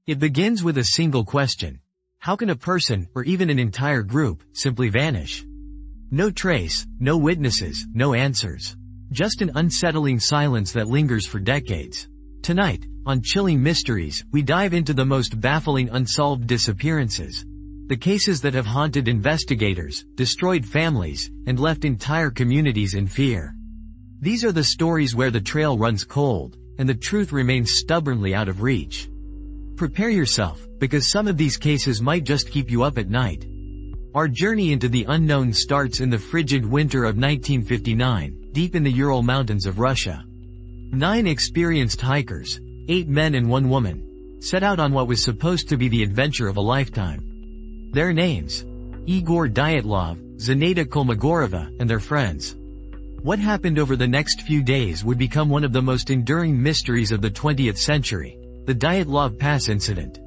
It begins with a single question. How can a person, or even an entire group, simply vanish? No trace, no witnesses, no answers. Just an unsettling silence that lingers for decades. Tonight, on Chilling Mysteries, we dive into the most baffling unsolved disappearances. The cases that have haunted investigators, destroyed families, and left entire communities in fear. These are the stories where the trail runs cold, and the truth remains stubbornly out of reach. Prepare yourself, because some of these cases might just keep you up at night. Our journey into the unknown starts in the frigid winter of 1959, deep in the Ural Mountains of Russia. 9 experienced hikers, 8 men and 1 woman, set out on what was supposed to be the adventure of a lifetime. Their names: Igor Dyatlov, Zinaida Kolmogorova, and their friends. What happened over the next few days would become one of the most enduring mysteries of the 20th century, the Dyatlov Pass incident.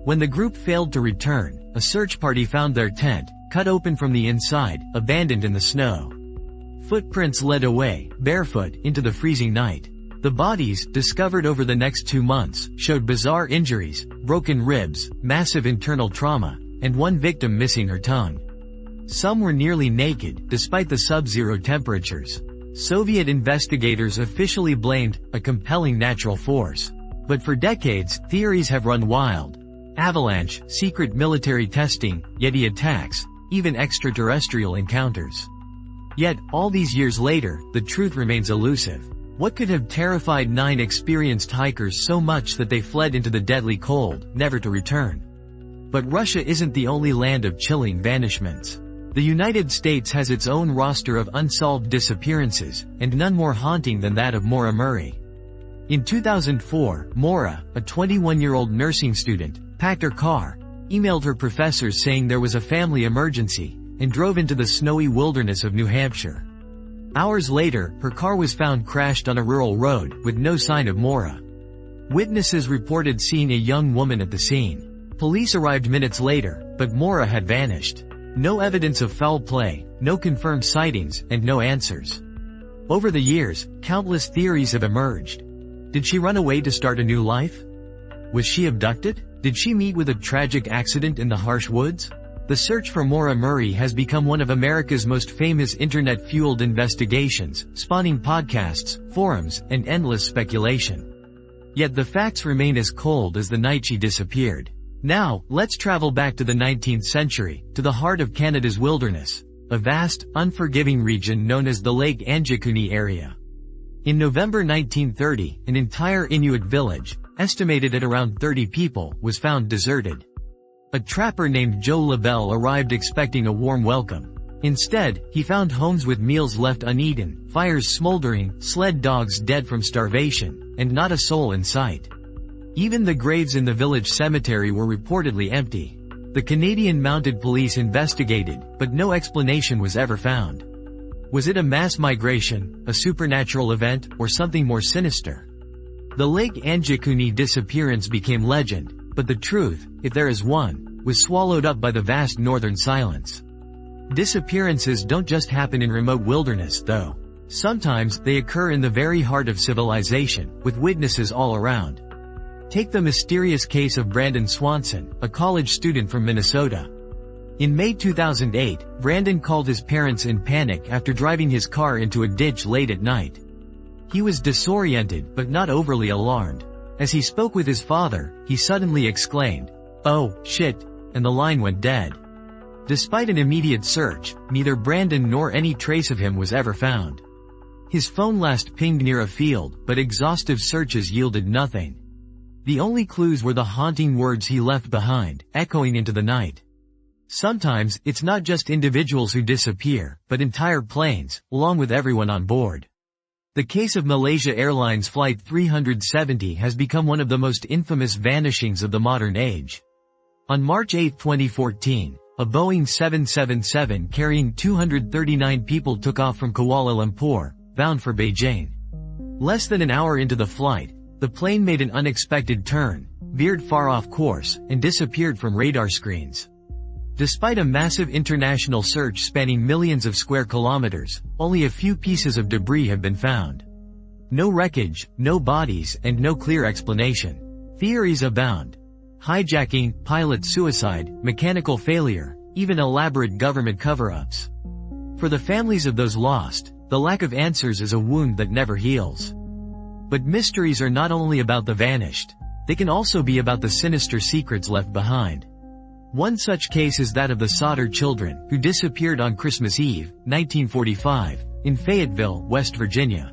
When the group failed to return, a search party found their tent, cut open from the inside, abandoned in the snow. Footprints led away, barefoot, into the freezing night. The bodies, discovered over the next 2 months, showed bizarre injuries, broken ribs, massive internal trauma, and one victim missing her tongue. Some were nearly naked, despite the sub-zero temperatures. Soviet investigators officially blamed a compelling natural force. But for decades, theories have run wild. Avalanche, secret military testing, Yeti attacks, even extraterrestrial encounters. Yet, all these years later, the truth remains elusive. What could have terrified 9 experienced hikers so much that they fled into the deadly cold, never to return? But Russia isn't the only land of chilling vanishments. The United States has its own roster of unsolved disappearances, and none more haunting than that of Maura Murray. In 2004, Maura, a 21-year-old nursing student, packed her car, emailed her professors saying there was a family emergency, and drove into the snowy wilderness of New Hampshire. Hours later, her car was found crashed on a rural road, with no sign of Maura. Witnesses reported seeing a young woman at the scene. Police arrived minutes later, but Maura had vanished. No evidence of foul play, no confirmed sightings, and no answers. Over the years, countless theories have emerged. Did she run away to start a new life? Was she abducted? Did she meet with a tragic accident in the harsh woods? The search for Maura Murray has become one of America's most famous internet-fueled investigations, spawning podcasts, forums, and endless speculation. Yet the facts remain as cold as the night she disappeared. Now, let's travel back to the 19th century, to the heart of Canada's wilderness, a vast, unforgiving region known as the Lake Anjikuni area. In November 1930, an entire Inuit village, estimated at around 30 people, was found deserted. A trapper named Joe LaBelle arrived expecting a warm welcome. Instead, he found homes with meals left uneaten, fires smoldering, sled dogs dead from starvation, and not a soul in sight. Even the graves in the village cemetery were reportedly empty. The Canadian Mounted Police investigated, but no explanation was ever found. Was it a mass migration, a supernatural event, or something more sinister? The Lake Anjikuni disappearance became legend, but the truth, if there is one, was swallowed up by the vast northern silence. Disappearances don't just happen in remote wilderness, though. Sometimes, they occur in the very heart of civilization, with witnesses all around. Take the mysterious case of Brandon Swanson, a college student from Minnesota. In May 2008, Brandon called his parents in panic after driving his car into a ditch late at night. He was disoriented but not overly alarmed. As he spoke with his father, he suddenly exclaimed, "Oh, shit," and the line went dead. Despite an immediate search, neither Brandon nor any trace of him was ever found. His phone last pinged near a field, but exhaustive searches yielded nothing. The only clues were the haunting words he left behind, echoing into the night. Sometimes, it's not just individuals who disappear, but entire planes, along with everyone on board. The case of Malaysia Airlines Flight 370 has become one of the most infamous vanishings of the modern age. On March 8, 2014, a Boeing 777 carrying 239 people took off from Kuala Lumpur, bound for Beijing. Less than an hour into the flight, the plane made an unexpected turn, veered far off course, and disappeared from radar screens. Despite a massive international search spanning millions of square kilometers, only a few pieces of debris have been found. No wreckage, no bodies, and no clear explanation. Theories abound. hijacking, pilot suicide, mechanical failure, even elaborate government cover-ups. For the families of those lost, the lack of answers is a wound that never heals. But mysteries are not only about the vanished. They can also be about the sinister secrets left behind. One such case is that of the Sodder children, who disappeared on Christmas Eve, 1945, in Fayetteville, West Virginia.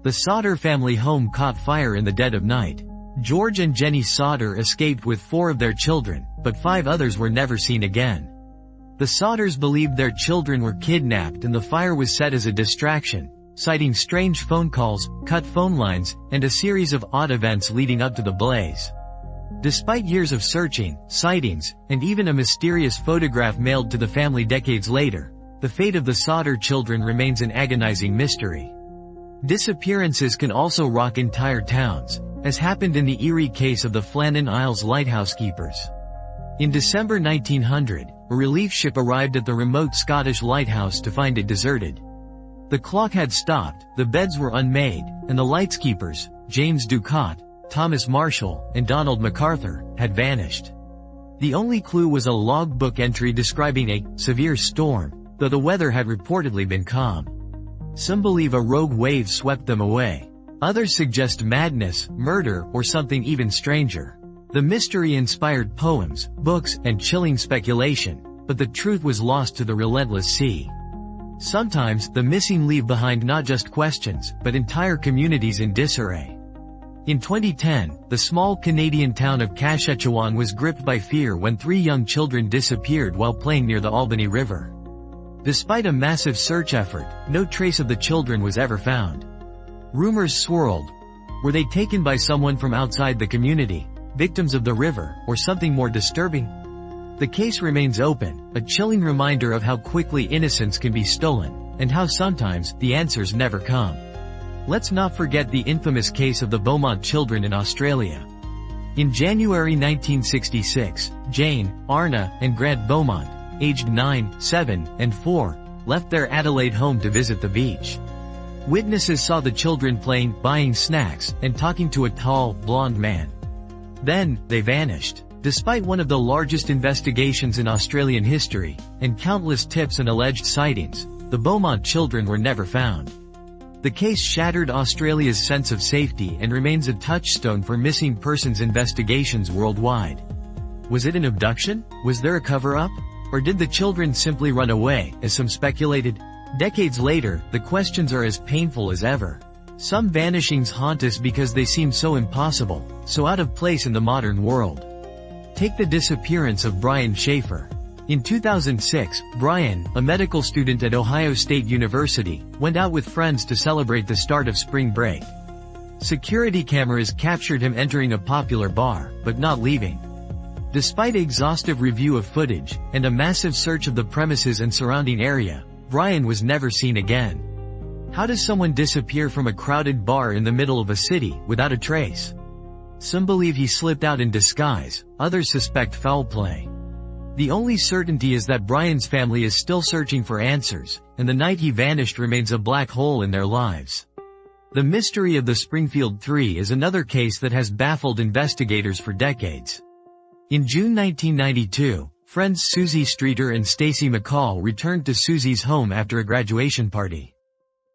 The Sodder family home caught fire in the dead of night. George and Jenny Sodder escaped with 4 of their children, but 5 others were never seen again. The Sodders believed their children were kidnapped and the fire was set as a distraction, citing strange phone calls, cut phone lines, and a series of odd events leading up to the blaze. Despite years of searching, sightings, and even a mysterious photograph mailed to the family decades later, the fate of the Sodder children remains an agonizing mystery. Disappearances can also rock entire towns, as happened in the eerie case of the Flannan Isles lighthouse keepers. In December 1900, a relief ship arrived at the remote Scottish lighthouse to find it deserted. The clock had stopped, the beds were unmade, and the lightskeepers, James Ducat, Thomas Marshall, and Donald MacArthur, had vanished. The only clue was a logbook entry describing a severe storm, though the weather had reportedly been calm. Some believe a rogue wave swept them away. Others suggest madness, murder, or something even stranger. The mystery inspired poems, books, and chilling speculation, but the truth was lost to the relentless sea. Sometimes, the missing leave behind not just questions, but entire communities in disarray. In 2010, the small Canadian town of Kashechewan was gripped by fear when 3 young children disappeared while playing near the Albany River. Despite a massive search effort, no trace of the children was ever found. Rumors swirled. Were they taken by someone from outside the community, victims of the river, or something more disturbing? The case remains open, a chilling reminder of how quickly innocence can be stolen, and how sometimes, the answers never come. Let's not forget the infamous case of the Beaumont children in Australia. In January 1966, Jane, Arna, and Grant Beaumont, aged 9, 7, and 4, left their Adelaide home to visit the beach. Witnesses saw the children playing, buying snacks, and talking to a tall, blonde man. Then, they vanished. Despite one of the largest investigations in Australian history, and countless tips and alleged sightings, the Beaumont children were never found. The case shattered Australia's sense of safety and remains a touchstone for missing persons investigations worldwide. Was it an abduction? Was there a cover-up? Or did the children simply run away, as some speculated? Decades later, the questions are as painful as ever. Some vanishings haunt us because they seem so impossible, so out of place in the modern world. Take the disappearance of Brian Schaefer. In 2006, Brian, a medical student at Ohio State University, went out with friends to celebrate the start of spring break. Security cameras captured him entering a popular bar, but not leaving. Despite exhaustive review of footage, and a massive search of the premises and surrounding area, Brian was never seen again. How does someone disappear from a crowded bar in the middle of a city, without a trace? Some believe he slipped out in disguise, others suspect foul play. The only certainty is that Brian's family is still searching for answers, and the night he vanished remains a black hole in their lives. The mystery of the Springfield 3 is another case that has baffled investigators for decades. In June 1992, friends Susie Streeter and Stacy McCall returned to Susie's home after a graduation party.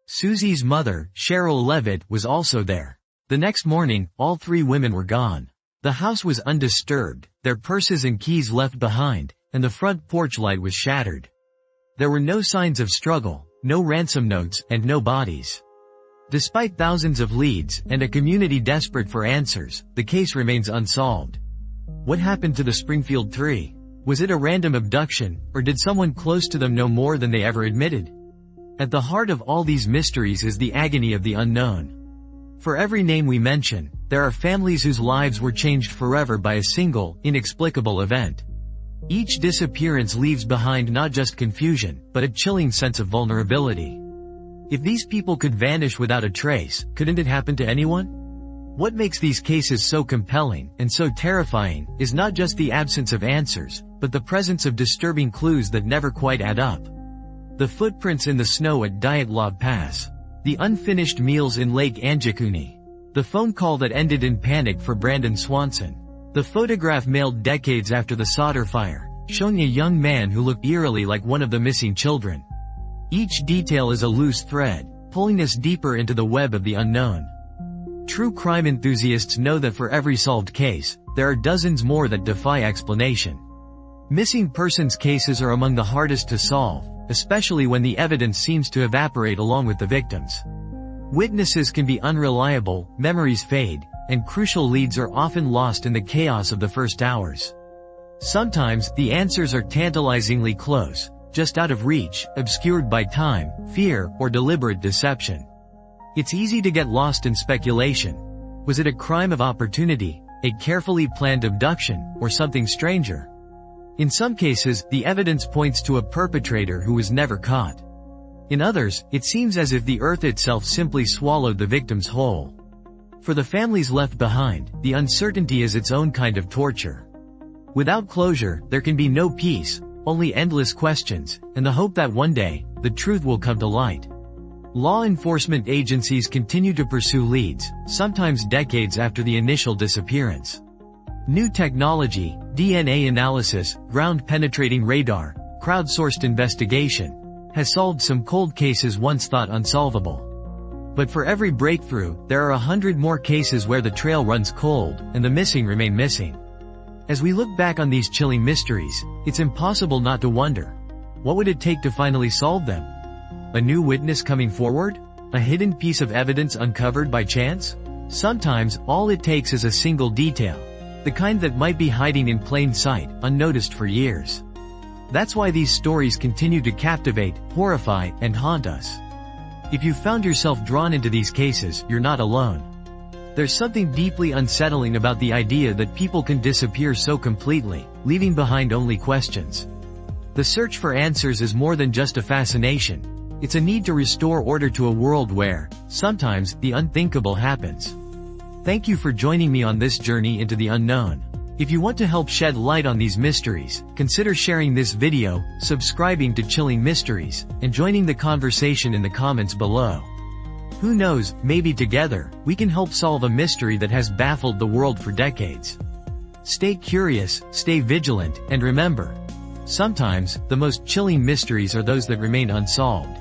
Susie's mother, Cheryl Levitt, was also there. The next morning, all 3 women were gone. The house was undisturbed, their purses and keys left behind, and the front porch light was shattered. There were no signs of struggle, no ransom notes, and no bodies. Despite thousands of leads, and a community desperate for answers, the case remains unsolved. What happened to the Springfield 3? Was it a random abduction, or did someone close to them know more than they ever admitted? At the heart of all these mysteries is the agony of the unknown. For every name we mention, there are families whose lives were changed forever by a single, inexplicable event. Each disappearance leaves behind not just confusion, but a chilling sense of vulnerability. If these people could vanish without a trace, couldn't it happen to anyone? What makes these cases so compelling, and so terrifying, is not just the absence of answers, but the presence of disturbing clues that never quite add up. The footprints in the snow at Dyatlov Pass. The unfinished meals in Lake Anjikuni. The phone call that ended in panic for Brandon Swanson. The photograph mailed decades after the solder fire, showing a young man who looked eerily like one of the missing children. Each detail is a loose thread, pulling us deeper into the web of the unknown. True crime enthusiasts know that for every solved case, there are dozens more that defy explanation. Missing persons cases are among the hardest to solve, especially when the evidence seems to evaporate along with the victims. Witnesses can be unreliable, memories fade, and crucial leads are often lost in the chaos of the first hours. Sometimes, the answers are tantalizingly close, just out of reach, obscured by time, fear, or deliberate deception. It's easy to get lost in speculation. Was it a crime of opportunity, a carefully planned abduction, or something stranger? In some cases, the evidence points to a perpetrator who was never caught. In others, it seems as if the earth itself simply swallowed the victims whole. For the families left behind, the uncertainty is its own kind of torture. Without closure, there can be no peace, only endless questions, and the hope that one day, the truth will come to light. Law enforcement agencies continue to pursue leads, sometimes decades after the initial disappearance. New technology, DNA analysis, ground-penetrating radar, crowdsourced investigation, has solved some cold cases once thought unsolvable. But for every breakthrough, there are 100 more cases where the trail runs cold, and the missing remain missing. As we look back on these chilling mysteries, it's impossible not to wonder, what would it take to finally solve them? A new witness coming forward? A hidden piece of evidence uncovered by chance? Sometimes, all it takes is a single detail, the kind that might be hiding in plain sight, unnoticed for years. That's why these stories continue to captivate, horrify, and haunt us. If you found yourself drawn into these cases, you're not alone. There's something deeply unsettling about the idea that people can disappear so completely, leaving behind only questions. The search for answers is more than just a fascination. It's a need to restore order to a world where, sometimes, the unthinkable happens. Thank you for joining me on this journey into the unknown. If you want to help shed light on these mysteries, consider sharing this video, subscribing to Chilling Mysteries, and joining the conversation in the comments below. Who knows, maybe together, we can help solve a mystery that has baffled the world for decades. Stay curious, stay vigilant, and remember, sometimes, the most chilling mysteries are those that remain unsolved.